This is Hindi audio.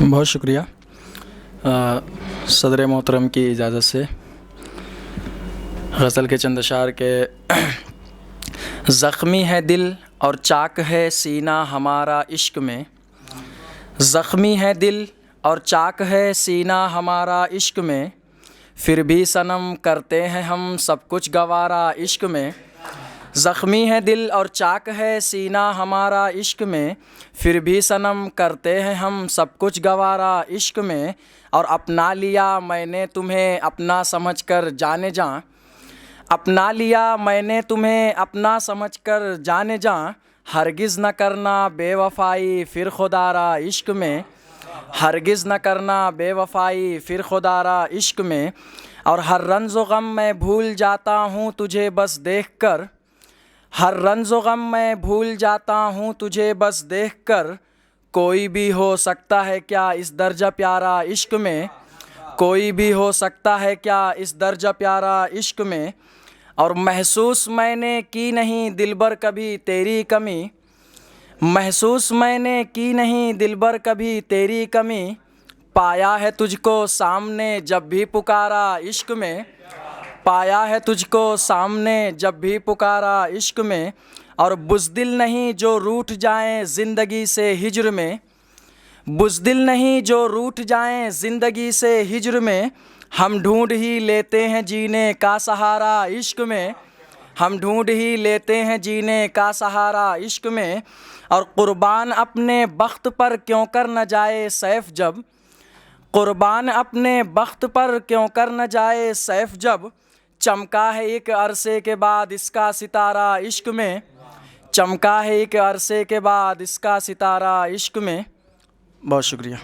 बहुत शुक्रिया। सदर मोहतरम की इजाज़त से गज़ल के चंद अशार के ज़ख्मी है दिल और चाक है सीना हमारा इश्क में। ज़ख्मी है दिल और चाक है सीना हमारा इश्क में, फिर भी सनम करते हैं हम सब कुछ गवारा इश्क में। ज़ख्मी है दिल और चाक है सीना हमारा इश्क में, फिर भी सनम करते हैं हम सब कुछ गवारा इश्क में। और अपना लिया मैंने तुम्हें अपना समझकर जाने जा, अपना लिया मैंने तुम्हें अपना समझकर जाने जा, हरगिज़ न करना बेवफ़ाई फिर खुदारा इश्क में। हरगिज़ न करना बेवफ़ाई फिर खुदारा इश्क में। और हर रंज़ो गम मैं भूल जाता हूँ तुझे बस देखकर, हर रंज़ो गम मैं भूल जाता हूँ तुझे बस देखकर। कोई भी हो सकता है क्या इस दर्जा प्यारा इश्क में, कोई भी हो सकता है क्या इस दर्जा प्यारा इश्क में। और महसूस मैंने की नहीं दिलबर कभी तेरी कमी, महसूस मैंने की नहीं दिलबर कभी तेरी कमी। पाया है तुझको सामने जब भी पुकारा इश्क में, पाया है तुझको सामने जब भी पुकारा इश्क में। और बुज़दिल नहीं जो रूठ जाएं ज़िंदगी से हिज्र में, बुज़दिल नहीं जो रूठ जाएं ज़िंदगी से हिज्र में। हम ढूंढ ही लेते हैं जीने का सहारा इश्क में, हम ढूंढ ही लेते हैं जीने का सहारा इश्क में। और कुर्बान अपने बख्त पर क्यों कर न जाए सैफ जब, कुर्बान अपने बख्त पर क्यों कर न जाए सैफ जब। चमका है एक अरसे के बाद इसका सितारा इश्क में, चमका है एक अरसे के बाद इसका सितारा इश्क में। बहुत शुक्रिया।